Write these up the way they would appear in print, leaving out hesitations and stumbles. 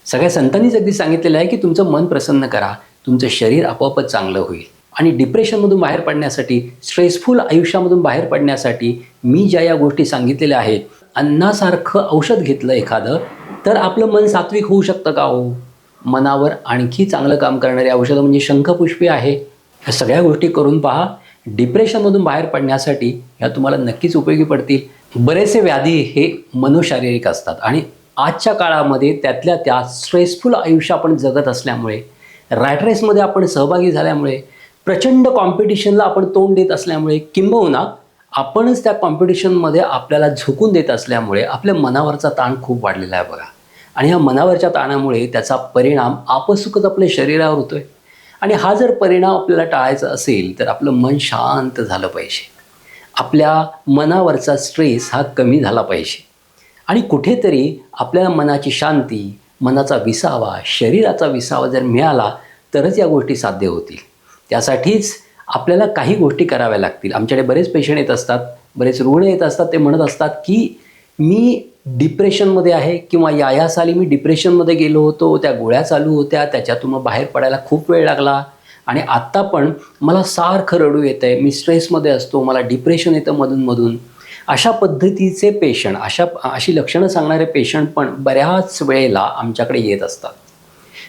सगळ्या संतांनीच अगदी सांगितलेलं आहे की तुमचं मन प्रसन्न करा, तुमचं शरीर आपोआपच चांगलं होईल. आणि डिप्रेशनमधून बाहेर पडण्यासाठी, स्ट्रेसफुल आयुष्यामधून बाहेर पडण्यासाठी मी ज्या या गोष्टी सांगितलेल्या आहेत, अन्नासारखं औषध घेतलं एखादं तर आपलं मन सात्विक होऊ शकतं का हो? मनावर आणखी चांगलं काम करणारी औषधं म्हणजे शंखपुष्पी आहे. ह्या सगळ्या गोष्टी करून पहा. डिप्रेशनमधून बाहेर पडण्यासाठी ह्या तुम्हाला नक्कीच उपयोगी पडतील. बरेचसे व्याधी हे मनोशारीरिक असतात आणि आजच्या काळामध्ये त्यातल्या त्या स्ट्रेसफुल आयुष्य आपण जगत असल्यामुळे, रॅट रेसमध्ये आपण सहभागी झाल्यामुळे, प्रचंड कॉम्पिटिशनला आपण तोंड देत असल्यामुळे, किंबहुना आपणच त्या कॉम्पिटिशनमध्ये आपल्याला झोकून देत असल्यामुळे आपल्या मनावरचा ताण खूप वाढलेला आहे बघा. आणि ह्या मनावरच्या ताणामुळे त्याचा परिणाम आपसुकच आपल्या शरीरावर होतोय. आणि हा जर परिणाम आपल्याला टाळायचा असेल तर आपलं मन शांत झालं पाहिजे. आपल्या मनावरचा स्ट्रेस हा कमी झाला पाहिजे. आणि कुठेतरी आपल्या मनाची शांती, मनाचा विसावा, शरीराचा विसावा जर मिळाला तरच या गोष्टी साध्य होतील. त्यासाठीच आपल्याला काही गोष्टी कराव्या लागतील. आमच्याकडे बरेच पेशंट येत असतात, बरेच रुग्ण येत असतात. ते म्हणत असतात की मी डिप्रेशनमध्ये आहे किंवा या साली मी डिप्रेशनमध्ये गेलो होतो, त्या गोळ्या चालू होत्या, त्याच्यातून मग बाहेर पडायला खूप वेळ लागला आणि आत्ता पण मला सारखं रडू येतं आहे, मी स्ट्रेसमध्ये असतो, मला डिप्रेशन येतं मधून. अशा पद्धतीचे पेशंट, अशी लक्षणं सांगणारे पेशंट पण बऱ्याच वेळेला आमच्याकडे येत असतात.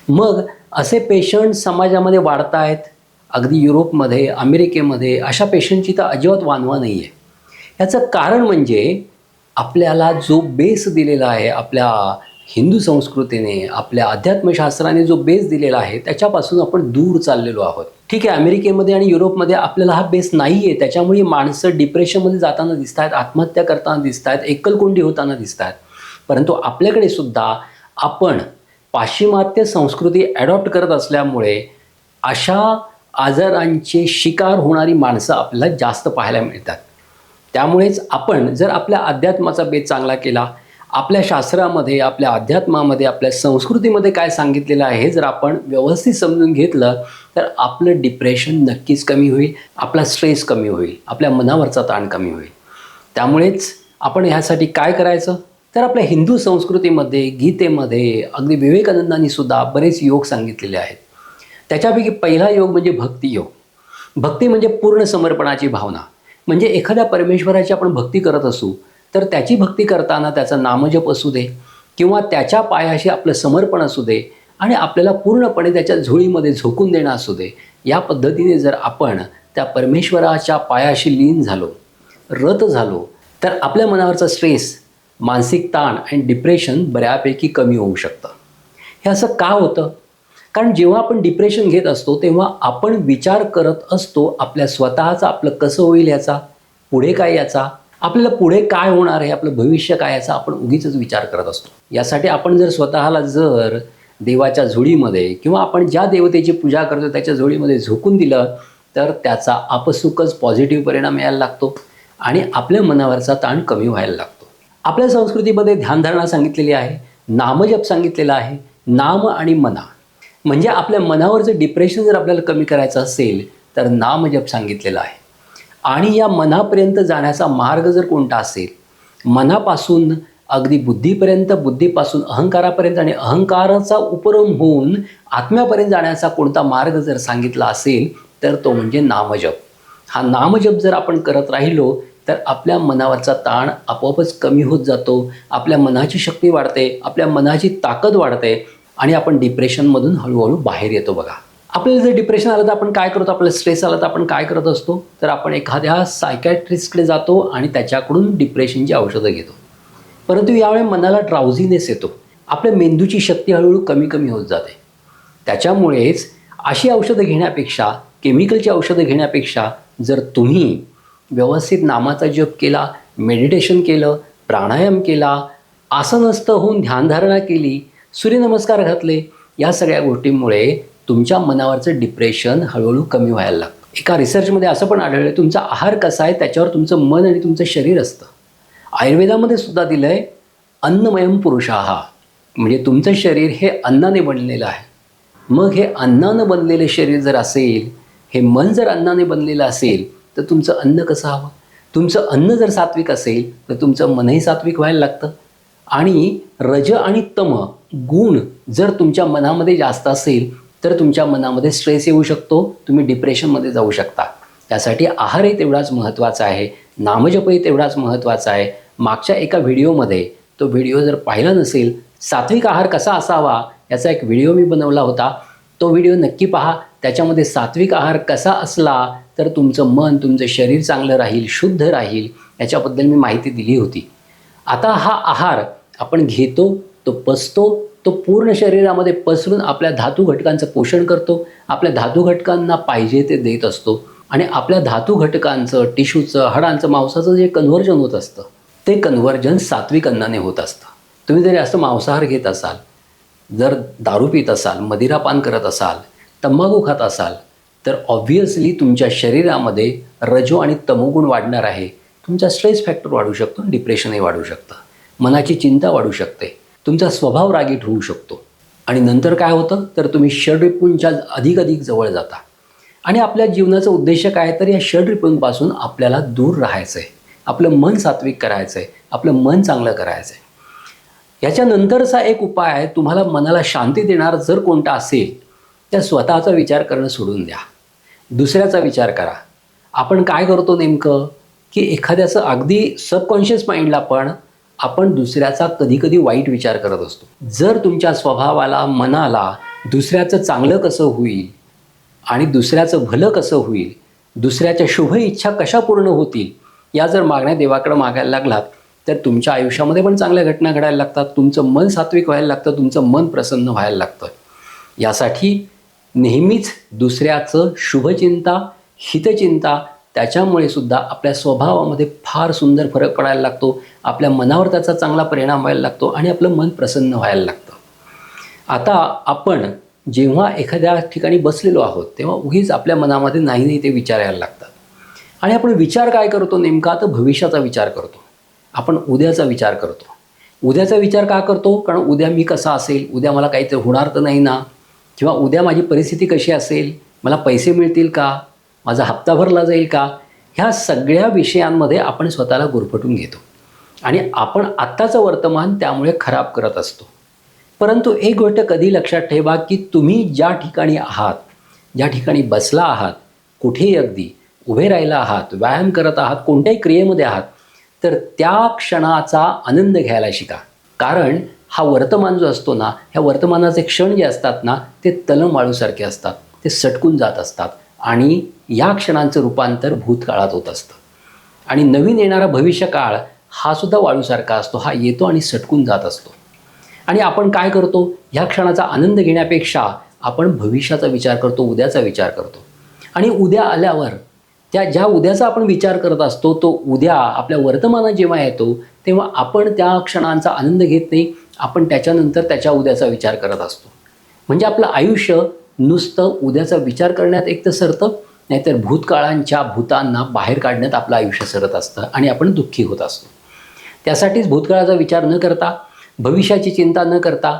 मग असे पेशंट समाजामध्ये वाढत आहेत. अगदी युरोपमध्ये, अमेरिकेमध्ये अशा पेशंटची तर अजिबात वानवा नाही आहे. याचं कारण म्हणजे आपल्याला जो बेस दिलेला आहे, आपल्या हिंदू संस्कृतीने, आपल्या अध्यात्मशास्त्राने जो बेस दिलेला आहे त्याच्यापासून आपण दूर चाललेलो आहोत. ठीक आहे, अमेरिकेमध्ये आणि युरोपमध्ये आपल्याला हा बेस नाही आहे, त्याच्यामुळे माणसं डिप्रेशनमध्ये जाताना दिसत आहेत, आत्महत्या करताना दिसत आहेत, एकलकोंडी होताना दिसत आहेत. परंतु आपल्याकडे सुद्धा आपण पाश्चिमात्य संस्कृती ॲडॉप्ट करत असल्यामुळे अशा आजारांचे शिकार होणारी माणसं आपल्याला जास्त पाहायला मिळतात. त्यामुळेच आपण जर आपल्या अध्यात्माचा बेस चांगला केला, आपल्या शास्त्रामध्ये, आपल्या अध्यात्मामध्ये, आपल्या संस्कृतीमध्ये काय सांगितलेलं आहे हे जर आपण व्यवस्थित समजून घेतलं तर आपलं डिप्रेशन नक्कीच कमी होईल, आपला स्ट्रेस कमी होईल, आपल्या मनावरचा ताण कमी होईल. त्यामुळेच आपण ह्यासाठी काय करायचं तर आपल्या हिंदू संस्कृतीमध्ये, गीतेमध्ये, अगदी विवेकानंदांनी सुद्धा बरेच योग सांगितलेले आहेत. त्याच्यापैकी पहिला योग म्हणजे भक्तियोग. भक्ती म्हणजे पूर्ण समर्पणाची भावना. म्हणजे एखाद्या परमेश्वराची आपण भक्ती करत असू तर त्याची भक्ती करताना त्याचा नामजप असू दे किंवा त्याच्या पायाशी आपलं समर्पण असू दे आणि आपल्याला पूर्णपणे त्याच्या झोळीमध्ये झोकून देणं असू दे, या पद्धतीने जर आपण त्या परमेश्वराच्या पायाशी लीन झालो, रत झालो तर आपल्या मनावरचा स्ट्रेस, मानसिक ताण आणि डिप्रेशन बऱ्यापैकी कमी होऊ शकतं. हे असं का होतं? कारण जेव्हा आपण डिप्रेशन घेत असतो तेव्हा आपण विचार करत असतो आपल्या स्वतःचा, आपलं कसं होईल याचा, पुढे काय याचा, आपल्याला पुढे काय होणार आहे, आपलं भविष्य काय याचा आपण उगीचच विचार करत असतो. यासाठी आपण जर स्वतःला जर देवाच्या झोळीमध्ये किंवा आपण ज्या देवतेची पूजा करतो त्याच्या झोळीमध्ये झोकून दिलं तर त्याचा आपसुकच पॉझिटिव्ह परिणाम यायला लागतो आणि आपल्या मनावरचा ताण कमी व्हायला लागतो. आपल्या संस्कृतीमध्ये ध्यानधारणा सांगितलेली आहे, नामजप सांगितलेला आहे. नाम आणि मना म्हणजे आपल्या मनावरचं डिप्रेशन जर आपल्याला कमी करायचं असेल तर नामजप सांगितलेला आहे. आणि या मनापर्यंत जाण्याचा मार्ग जर कोणता असेल, मनापासून अगदी बुद्धीपर्यंत, बुद्धीपासून अहंकारापर्यंत आणि अहंकाराचा उपरम होऊन आत्म्यापर्यंत जाण्याचा कोणता मार्ग जर सांगितला असेल तर तो म्हणजे नामजप. हा नामजप जर आपण करत राहिलो तर आपल्या मनावरचा ताण आपोआपच कमी होत जातो, आपल्या मनाची शक्ती वाढते, आपल्या मनाची ताकद वाढते आणि आपण डिप्रेशनमधून हळूहळू बाहेर येतो बघा. आपल्याला जर डिप्रेशन आलं तर आपण काय करतो, आपल्याला स्ट्रेस आला तर आपण काय करत असतो तर आपण एखाद्या सायकॅट्रिस्टकडे जातो आणि त्याच्याकडून डिप्रेशनची औषधं घेतो. परंतु यावेळी मनाला ड्राउझीनेस येतो, आपल्या मेंदूची शक्ती हळूहळू कमी कमी होत जाते. त्याच्यामुळेच अशी औषधं घेण्यापेक्षा, केमिकलची औषधं घेण्यापेक्षा जर तुम्ही व्यवस्थित नामाचा जप केला, मेडिटेशन केलं, प्राणायाम केला, आसनस्थ होऊन ध्यानधारणा केली, सूर्यनमस्कार घातले, या सगळ्या गोष्टींमुळे तुमच्या मनावरचं डिप्रेशन हळूहळू कमी व्हायला लागतं. एका रिसर्चमध्ये असं पण आढळलं, तुमचा आहार कसा आहे त्याच्यावर तुमचं मन आणि तुमचं शरीर असतं. आयुर्वेदामध्ये सुद्धा दिलं आहे, अन्नमयम पुरुषाः, म्हणजे तुमचं शरीर हे अन्नाने बनलेलं आहे. मग हे अन्नानं बनलेलं शरीर जर असेल, हे मन जर अन्नाने बनलेलं असेल तर तुमचं अन्न कसं हवं? तुमचं अन्न जर सात्विक असेल तर तुमचं मनही सात्विक व्हायला लागतं आणि रज आणि तम गुण जर तुमच्या मनामध्ये जास्त असेल तर तुमच्या मनामध्ये स्ट्रेस येऊ शकतो, तुम्ही डिप्रेशनमध्ये जाऊ शकता. त्यासाठी आहारही तेवढाच महत्त्वाचा आहे, नामजपही तेवढाच महत्त्वाचा आहे. मागच्या एका व्हिडिओमध्ये, तो व्हिडिओ जर पाहिला नसेल, सात्विक आहार कसा असावा याचा एक व्हिडिओ मी बनवला होता, तो व्हिडिओ नक्की पहा. त्याच्यामध्ये सात्विक आहार कसा असला तर तुमचं मन, तुमचं शरीर चांगलं राहील, शुद्ध राहील, याच्याबद्दल मी माहिती दिली होती. आता हा आहार आपण घेतो, तो पचतो, तो पूर्ण शरीरामध्ये पसरून आपल्या धातू घटकांचं पोषण करतो, आपल्या धातू घटकांना पाहिजे ते देत असतो आणि आपल्या धातू घटकांचं, टिश्यूचं, हाडांचं, मांसाचं जे कन्व्हर्जन होत असतं ते कन्व्हर्जन सात्विक अन्नाने होत असतं. तुम्ही जरी असं मांसाहार घेत असाल, जर दारू पित असाल, मदिरापान करत असाल, तंबाखू खात असाल तर ऑब्व्हियसली तुमच्या शरीरामध्ये रजो आणि तमोगुण वाढणार आहे. तुमचा स्ट्रेस फॅक्टर वाढू शकतो, डिप्रेशनही वाढू शकतं, मनाची चिंता वाढू शकते, तुमचा स्वभाव रागीट होऊ शकतो आणि नंतर काय होतं तर तुम्ही षड्रिपूंच्या अधिक जवळ जाता. आणि आपल्या जीवनाचा उद्देश काय तर या षड्रिपूंपासून आपल्याला दूर राहायचं आहे, आपलं मन सात्विक करायचं आहे, आपलं मन चांगलं करायचं आहे. याच्यानंतरचा एक उपाय आहे, तुम्हाला मनाला शांती देणार जर कोणता असेल तर स्वतःचा विचार करणं सोडून द्या, दुसऱ्याचा विचार करा. आपण काय करतो नेमकं की एखाद्याचं अगदी सबकॉन्शियस माइंडला पण आपण दुसऱ्याचा कधी वाईट विचार करत असतो. जर तुमच्या स्वभावाला, मनाला दुसऱ्याचं चांगलं कसं होईल आणि दुसऱ्याचं भलं कसं होईल, दुसऱ्याच्या शुभ इच्छा कशा पूर्ण होतील, या जर मागण्या देवाकडे मागायला लागलात तर तुमच्या आयुष्यामध्ये पण चांगल्या घटना घडायला लागतात, तुमचं मन सात्विक व्हायला लागतं, तुमचं मन प्रसन्न व्हायला लागतं. यासाठी नेहमीच दुसऱ्याचं शुभचिंता, हितचिंता, त्याच्यामुळे सुद्धा आपल्या स्वभावामध्ये फार सुंदर फरक पडायला लागतो, आपल्या मनावर त्याचा चांगला परिणाम व्हायला लागतो आणि आपलं मन प्रसन्न व्हायला लागतं. आता आपण जेव्हा एखाद्या ठिकाणी बसलेलो आहोत तेव्हा उगीच आपल्या मनामध्ये नाही ते विचार यायला लागतात आणि आपण विचार काय करतो नेमका तर भविष्याचा विचार करतो, आपण उद्याचा विचार करतो. उद्याचा विचार का करतो? कारण उद्या मी कसा असेल, उद्या मला काहीतरी होणार तर नाही ना, किंवा उद्या माझी परिस्थिती कशी असेल, मला पैसे मिळतील का, माझा हप्ता भरला जाईल का, ह्या सगळ्या विषयांमध्ये आपण स्वतःला गुरफटून घेतो आणि आपण आत्ताचं वर्तमान त्यामुळे खराब करत असतो. परंतु एक गोष्ट कधी लक्षात ठेवा की तुम्ही ज्या ठिकाणी आहात, ज्या ठिकाणी बसला आहात, कुठेही अगदी उभे राहिला आहात, व्यायाम करत आहात, कोणत्याही क्रियेमध्ये आहात, तर त्या क्षणाचा आनंद घ्यायला शिका. कारण हा वर्तमान जो असतो ना, ह्या वर्तमानाचे क्षण जे असतात ना ते तलमवाळूसारखे असतात, ते सटकून जात असतात आणि या क्षणांचं रूपांतर भूतकाळात होत असतं. आणि नवीन येणारा भविष्यकाळ हा सुद्धा वाळूसारखा असतो, हा येतो आणि सटकून जात असतो. आणि आपण काय करतो, ह्या क्षणाचा आनंद घेण्यापेक्षा आपण भविष्याचा विचार करतो, उद्याचा विचार करतो. आणि उद्या आल्यावर त्या ज्या उद्याचा आपण विचार करत असतो तो उद्या आपल्या वर्तमानात जेव्हा येतो तेव्हा आपण त्या क्षणांचा आनंद घेत नाही, आपण त्याच्यानंतर त्याच्या उद्याचा विचार करत असतो. म्हणजे आपलं आयुष्य नुसतं उद्याचा विचार करण्यात एक तर सरतं, नाहीतर भूतकाळांच्या भूतांना बाहेर काढण्यात आपलं आयुष्य सरत असतं आणि आपण दुःखी होत असतो. त्यासाठीच भूतकाळाचा विचार न करता, भविष्याची चिंता न करता,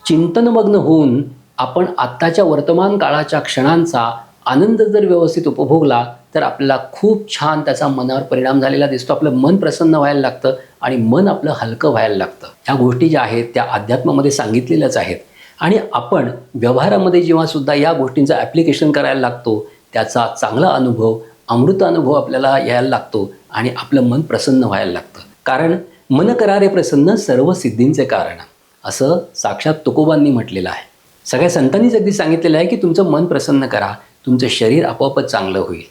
चिंतनमग्न होऊन आपण आत्ताच्या वर्तमान काळाच्या क्षणांचा आनंद जर व्यवस्थित उपभोगला तर आपल्याला खूप छान त्याचा मनावर परिणाम झालेला दिसतो. आपलं मन प्रसन्न व्हायला लागतं आणि मन आपलं हलकं व्हायला लागतं. ह्या गोष्टी ज्या आहेत त्या अध्यात्मामध्ये सांगितलेल्याच आहेत आणि आपण व्यवहारामध्ये जेव्हा सुद्धा या गोष्टींचं ॲप्लिकेशन करायला लागतो त्याचा चांगला अनुभव, अमृत अनुभव आपल्याला यायला लागतो आणि आपलं मन प्रसन्न व्हायला लागतं. कारण मन करारे प्रसन्न सर्व सिद्धींचे कारण, असं साक्षात तुकोबांनी म्हटलेलं आहे. सगळ्या संतांनीच अगदी सांगितलेलं आहे की तुमचं मन प्रसन्न करा, तुमचं शरीर आपोआपच चांगलं होईल.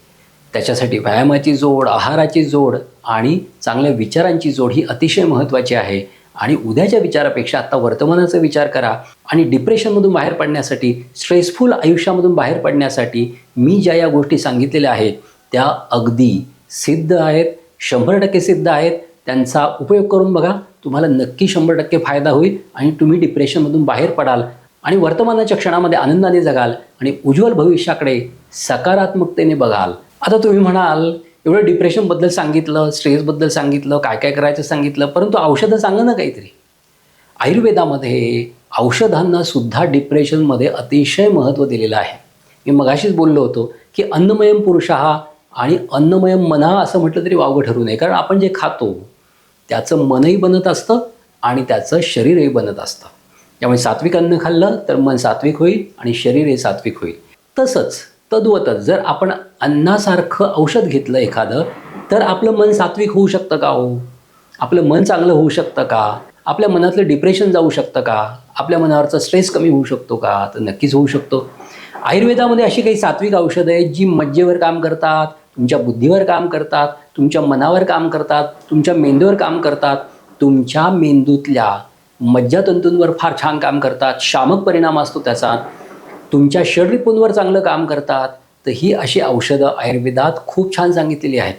त्याच्यासाठी व्यायामाची जोड, आहाराची जोड आणि चांगल्या विचारांची जोड ही अतिशय महत्त्वाची आहे. आणि उद्याच्या विचारापेक्षा आत्ता वर्तमानाचा विचार करा. आणि डिप्रेशनमधून बाहेर पडण्यासाठी, स्ट्रेसफुल आयुष्यामधून बाहेर पडण्यासाठी मी ज्या या गोष्टी सांगितलेल्या आहेत त्या अगदी सिद्ध आहेत, 100% सिद्ध आहेत. त्यांचा उपयोग करून बघा, तुम्हाला नक्की 100% फायदा होईल आणि तुम्ही डिप्रेशनमधून बाहेर पडाल आणि वर्तमानाच्या क्षणामध्ये आनंदाने जगाल आणि उज्ज्वल भविष्याकडे सकारात्मकतेने बघाल. आता तुम्ही म्हणाल, एवढं डिप्रेशनबद्दल सांगितलं, स्ट्रेसबद्दल सांगितलं, काय काय करायचं सांगितलं, परंतु औषधं सांगा ना काहीतरी. आयुर्वेदामध्ये औषधांना सुद्धा डिप्रेशनमध्ये अतिशय महत्त्व दिलेलं आहे. मी मगाशीच बोललो होतो की अन्नमयम पुरुषः आणि अन्नमयम मनः असं म्हटलं तरी वावगं ठरू नये. कारण आपण जे खातो त्याचं मनही बनत असतं आणि त्याचं शरीरही बनत असतं. त्यामुळे सात्विक अन्न खाल्लं तर मन सात्विक होईल आणि शरीर हे सात्विक होईल. तसंच तद्वतच जर आपण अन्नासारखं औषध घेतलं एखादं, तर आपलं मन सात्विक होऊ शकतं का हो? आपलं मन चांगलं होऊ शकतं का? आपल्या मनातलं डिप्रेशन जाऊ शकतं का? आपल्या मनावरचा स्ट्रेस कमी होऊ शकतो का? तर नक्कीच होऊ शकतो. आयुर्वेदामध्ये अशी काही सात्विक औषधं आहेत जी मज्जेवर काम करतात, तुमच्या बुद्धीवर काम करतात, तुमच्या मनावर काम करतात, तुमच्या मेंदूवर काम करतात, तुमच्या मेंदूतल्या मज्जातंतूंवर फार छान काम करतात, शामक परिणाम असतो त्याचा, तुमच्या षडरिपूंवर चांगलं काम करतात. तर ही अशी औषधं आयुर्वेदात खूप छान सांगितलेली आहेत.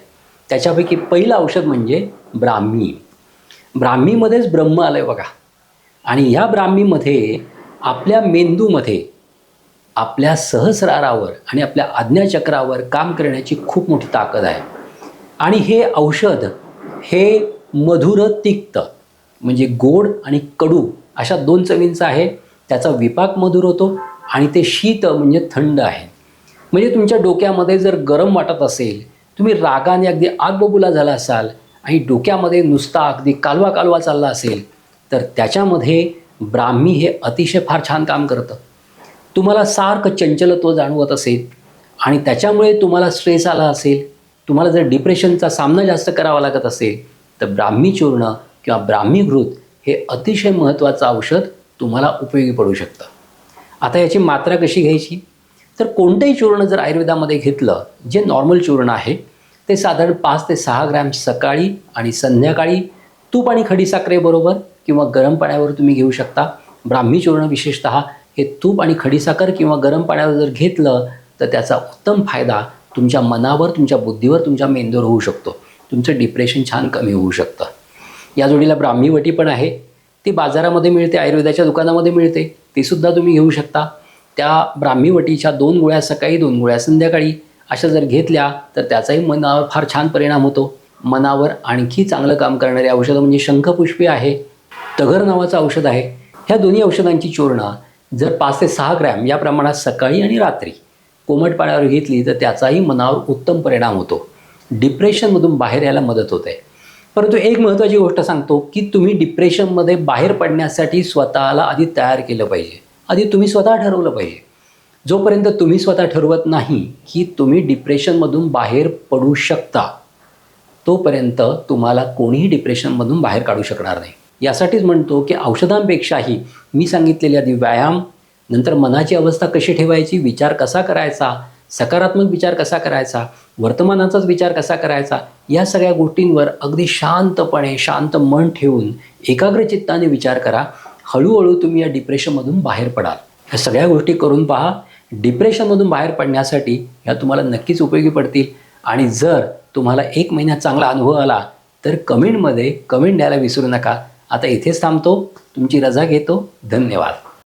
त्याच्यापैकी पहिलं औषध म्हणजे ब्राह्मी. ब्राह्मीमध्येच ब्रह्म आलं आहे बघा. आणि ह्या ब्राह्मीमध्ये आपल्या मेंदूमध्ये, आपल्या सहस्रारावर आणि आपल्या आज्ञाचक्रावर काम करण्याची खूप मोठी ताकद आहे. आणि हे औषध हे मधुर तिक्त म्हणजे गोड आणि कडू अशा दोन चवींचं आहे. त्याचा विपाक मधुर होतो आणि ते शीत म्हणजे थंड आहे. म्हणजे तुमच्या डोक्यामध्ये जर गरम वाटत असेल, तुम्ही रागाने अगदी आगबबुला झाला असाल आणि डोक्यामध्ये नुसता अगदी कालवा कालवा चालला असेल, तर त्याच्यामध्ये ब्राह्मी हे अतिशय फार छान काम करतं. तुम्हाला सारखं चंचलत्व जाणवत असेल आणि त्याच्यामुळे तुम्हाला स्ट्रेस आला असेल, तुम्हाला जर डिप्रेशनचा सामना जास्त करावा लागत असेल, तर ब्राह्मी चूर्ण किंवा ब्राह्मी घृत हे अतिशय महत्त्वाचं औषध तुम्हाला उपयोगी पडू शकतं. आता याची मात्रा कशी घ्यायची? तर कोणतंही चूर्ण जर आयुर्वेदामध्ये घेतलं, जे नॉर्मल चूर्ण आहे, ते साधारण 5 ते 6 ग्रॅम सकाळी आणि संध्याकाळी तूप आणि खडीसाखरेबरोबर किंवा गरम पाण्यावर तुम्ही घेऊ शकता. ब्राह्मी चूर्ण विशेषतः हे तूप आणि खडीसाखर किंवा गरम पाण्यावर जर घेतलं तर त्याचा उत्तम फायदा तुमच्या मनावर, तुमच्या बुद्धीवर, तुमच्या मेंदूवर होऊ शकतो. तुमचं डिप्रेशन छान कमी होऊ शकतं. या जोडीला ब्राह्मी वटी पण आहे. ती बाजारामध्ये मिळते, आयुर्वेदाच्या दुकानामध्ये मिळते. तीसुद्धा तुम्ही घेऊ शकता. त्या ब्राह्मी वटीच्या 2 गोळ्या सकाळी, 2 गोळ्या संध्याकाळी अशा जर घेतल्या तर त्याचाही मनावर फार छान परिणाम होतो. मनावर आणखी चांगलं काम करणारे औषधं म्हणजे शंखपुष्पी आहे, तगर नावाचं औषध आहे. ह्या दोन्ही औषधांची चूर्ण जर 5 ते 6 ग्रॅम या प्रमाणात सकाळी आणि रात्री कोमट पाण्यावर घेतली तर त्याचाही मनावर उत्तम परिणाम होतो. डिप्रेशनमधून बाहेर यायला मदत होते. परंतु एक महत्त्वाची गोष्ट सांगतो की तुम्ही डिप्रेशनमध्ये बाहेर पडण्यासाठी स्वतःला आधी तयार केलं पाहिजे. आधी तुम्ही स्वतः ठरवलं पाहिजे. जोपर्यंत तुम्ही स्वतः ठरवत नाही की तुम्ही डिप्रेशनमधून बाहेर पडू शकता, तोपर्यंत तुम्हाला कोणीही डिप्रेशनमधून बाहेर काढू शकणार नाही. यासाठीच म्हणतो की औषधांपेक्षाही मी सांगितलेले आधी व्यायाम, नंतर मनाची अवस्था कशी ठेवायची, विचार कसा करायचा, सकारात्मक विचार कसा करायचा, वर्तमानाचाच विचार कसा करायचा, या सगळ्या गोष्टींवर अगदी शांतपणे, शांत मन ठेवून एकाग्र चित्ताने विचार करा. हळूहळू तुम्ही या डिप्रेशनमधून बाहेर पडाल. ह्या सगळ्या गोष्टी करून पहा. डिप्रेशनमधून बाहेर पडण्यासाठी ह्या तुम्हाला नक्कीच उपयोगी पडतील. आणि जर तुम्हाला 1 महिन्यात चांगला अनुभव आला तर कमेंट द्यायला विसरू नका. आता इथेच थांबतो. तुमची रजा घेतो. धन्यवाद.